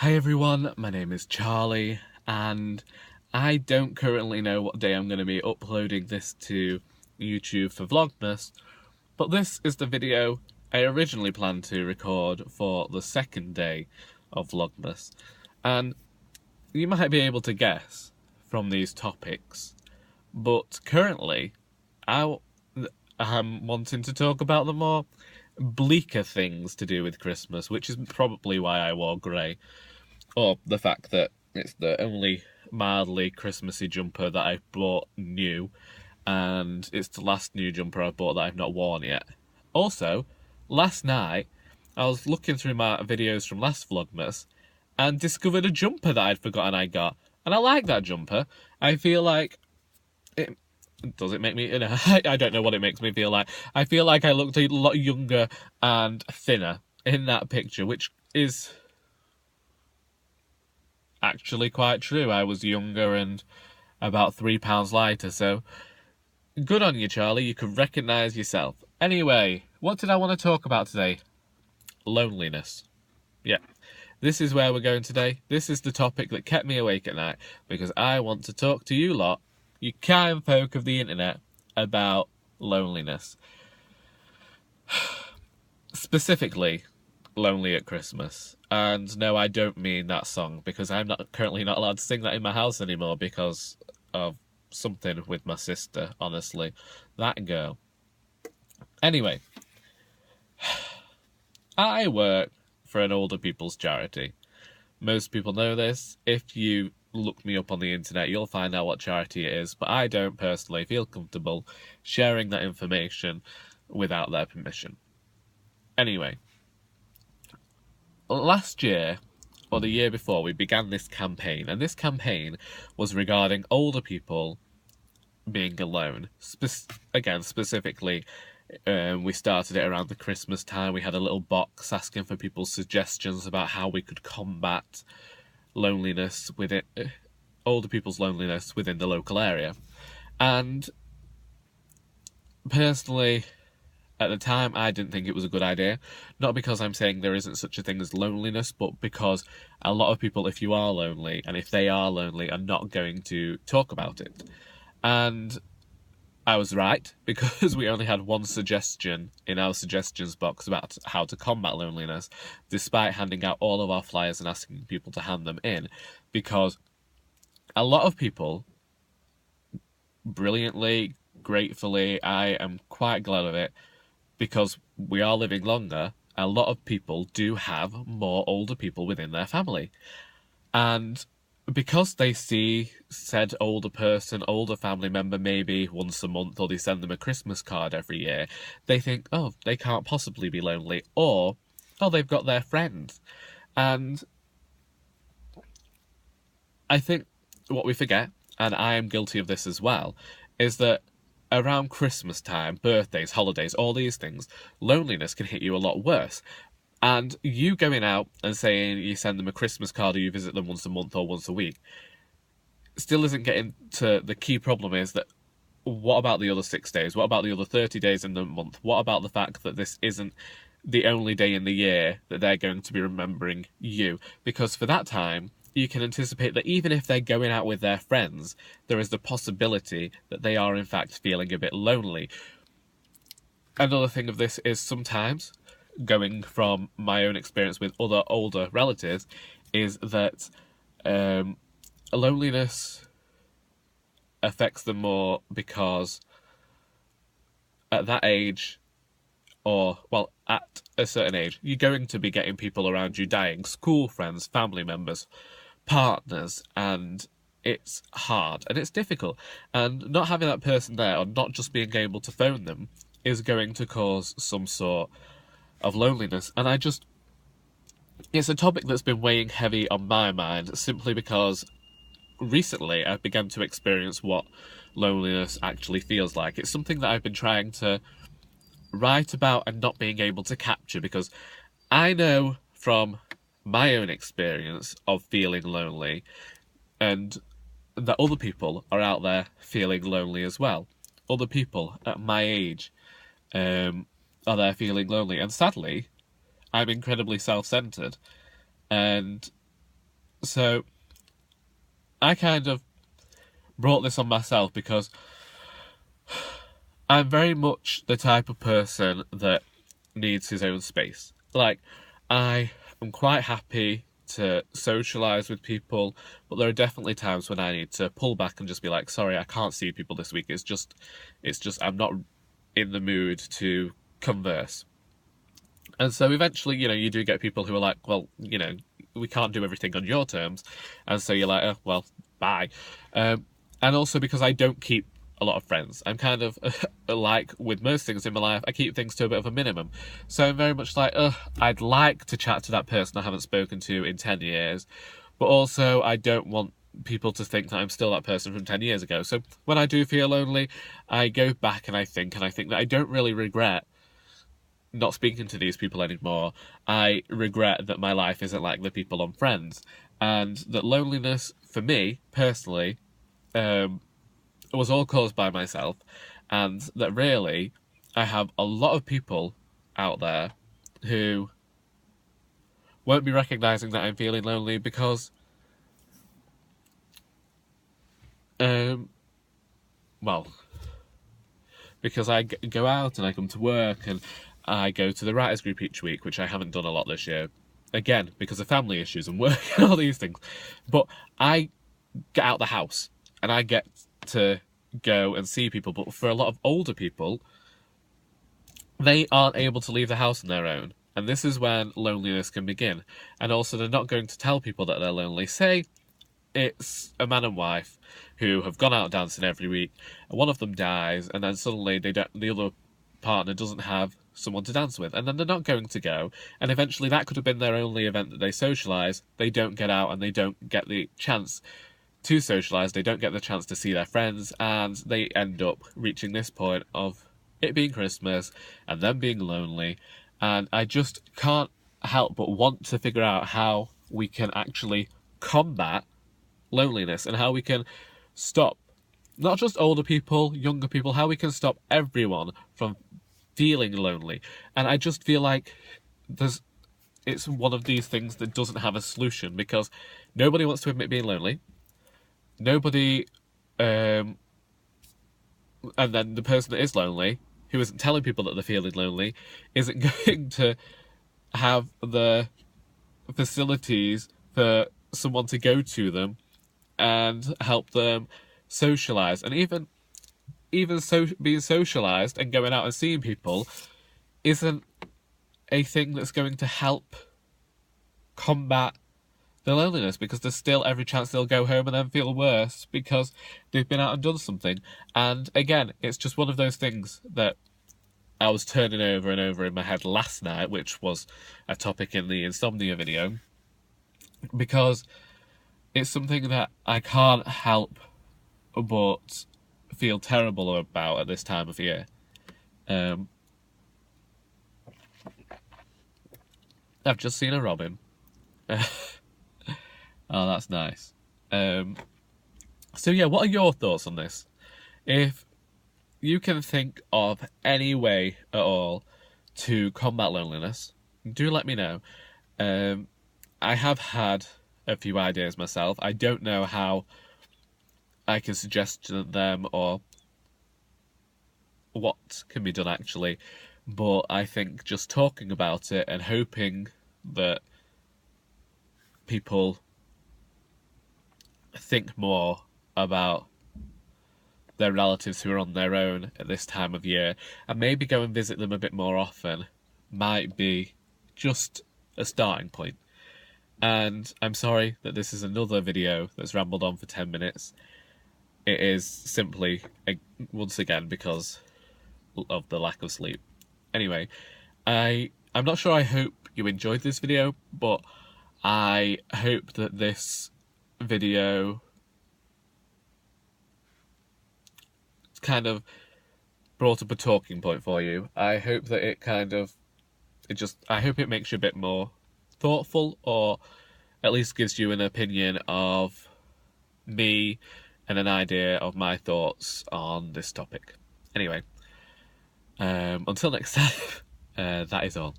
Hi everyone, my name is Charlie, and I don't currently know what day I'm going to be uploading this to YouTube for Vlogmas, but this is the video I originally planned to record for the second day of Vlogmas. And you might be able to guess from these topics, but currently I am wanting to talk about the more bleaker things to do with Christmas, which is probably why I wore grey. Or the fact that it's the only mildly Christmassy jumper that I've bought new, and it's the last new jumper I've bought that I've not worn yet. Also, last night, I was looking through my videos from last Vlogmas and discovered a jumper that I'd forgotten I got. And I like that jumper. I feel like it... Does it make me... No, I don't know what it makes me feel like. I feel like I looked a lot younger and thinner in that picture, which is actually quite true. I was younger and about 3 pounds lighter, so good on you, Charlie. You can recognise yourself. Anyway, what did I want to talk about today? Loneliness. Yeah, this is where we're going today. This is the topic that kept me awake at night, because I want to talk to you lot, you kind folk of the internet, about loneliness. Specifically, Lonely at Christmas. And no, I don't mean that song, because I'm currently not allowed to sing that in my house anymore because of something with my sister, honestly. That girl. Anyway, I work for an older people's charity. Most people know this. If you look me up on the internet, you'll find out what charity it is, but I don't personally feel comfortable sharing that information without their permission. Anyway, last year, or the year before, we began this campaign, and this campaign was regarding older people being alone. Specifically, we started it around the Christmas time. We had a little box asking for people's suggestions about how we could combat loneliness within older people's loneliness within the local area. And personally, at the time, I didn't think it was a good idea. Not because I'm saying there isn't such a thing as loneliness, but because a lot of people, if you are lonely, and if they are lonely, are not going to talk about it. And I was right, because we only had one suggestion in our suggestions box about how to combat loneliness, despite handing out all of our flyers and asking people to hand them in, because a lot of people, brilliantly, gratefully, I am quite glad of it, because we are living longer, a lot of people do have more older people within their family. And because they see said older person, older family member maybe once a month, or they send them a Christmas card every year, they think, oh, they can't possibly be lonely, or, oh, they've got their friends. And I think what we forget, and I am guilty of this as well, is that around Christmas time, birthdays, holidays, all these things, loneliness can hit you a lot worse. And you going out and saying you send them a Christmas card or you visit them once a month or once a week still isn't getting to the key problem. Is that, what about the other 6 days? What about the other 30 days in the month? What about the fact that this isn't the only day in the year that they're going to be remembering you? Because for that time, you can anticipate that even if they're going out with their friends, there is the possibility that they are in fact feeling a bit lonely. Another thing of this is sometimes, going from my own experience with other older relatives, is that loneliness affects them more because at that age, or, well, at a certain age, you're going to be getting people around you dying, school friends, family members, partners, and it's hard and it's difficult. And not having that person there, or not just being able to phone them, is going to cause some sort of loneliness. And it's a topic that's been weighing heavy on my mind, simply because recently I've begun to experience what loneliness actually feels like. It's something that I've been trying to write about and not being able to capture, because I know from my own experience of feeling lonely, and that other people are out there feeling lonely as well. Other people at my age are there feeling lonely, and sadly, I'm incredibly self-centered, and So I kind of brought this on myself because I'm very much the type of person that needs his own space. Like, I am quite happy to socialise with people, but there are definitely times when I need to pull back and just be like, sorry, I can't see people this week. It's just I'm not in the mood to converse. And so eventually, you do get people who are like, well, we can't do everything on your terms. And so you're like, oh, well, bye. And also because I don't keep a lot of friends. I'm kind of like with most things in my life, I keep things to a bit of a minimum. So I'm very much like, I'd like to chat to that person I haven't spoken to in 10 years. But also I don't want people to think that I'm still that person from 10 years ago. So when I do feel lonely, I go back and I think that I don't really regret not speaking to these people anymore. I regret that my life isn't like the people on Friends, and that loneliness for me personally was all caused by myself, and that really I have a lot of people out there who won't be recognising that I'm feeling lonely because because I go out and I come to work and I go to the writers group each week, which I haven't done a lot this year. Again, because of family issues and work and all these things. But I get out the house and I get to go and see people. But for a lot of older people, they aren't able to leave the house on their own. And this is when loneliness can begin. And also they're not going to tell people that they're lonely. Say it's a man and wife who have gone out dancing every week, and one of them dies, and then suddenly the other partner doesn't have someone to dance with, and then they're not going to go, and eventually that could have been their only event that they socialise. They don't get out and they don't get the chance to socialise, they don't get the chance to see their friends, and they end up reaching this point of it being Christmas and them being lonely. And I just can't help but want to figure out how we can actually combat loneliness and how we can stop not just older people, younger people, how we can stop everyone from feeling lonely. And I just feel like it's one of these things that doesn't have a solution, because nobody wants to admit being lonely. Nobody, and then the person that is lonely, who isn't telling people that they're feeling lonely, isn't going to have the facilities for someone to go to them and help them socialise. And even being socialised and going out and seeing people isn't a thing that's going to help combat the loneliness, because there's still every chance they'll go home and then feel worse because they've been out and done something. And again, it's just one of those things that I was turning over and over in my head last night, which was a topic in the insomnia video, because it's something that I can't help but feel terrible about at this time of year. I've just seen a robin. Oh, that's nice. So yeah, what are your thoughts on this? If you can think of any way at all to combat loneliness, do let me know. I have had a few ideas myself. I don't know how I can suggest them or what can be done actually, but I think just talking about it and hoping that people think more about their relatives who are on their own at this time of year and maybe go and visit them a bit more often might be just a starting point. And I'm sorry that this is another video that's rambled on for 10 minutes. It is simply, once again, because of the lack of sleep. Anyway, I'm not sure I hope you enjoyed this video, but I hope that this video kind of brought up a talking point for you. I hope that I hope it makes you a bit more thoughtful, or at least gives you an opinion of me and an idea of my thoughts on this topic. Anyway, until next time, that is all.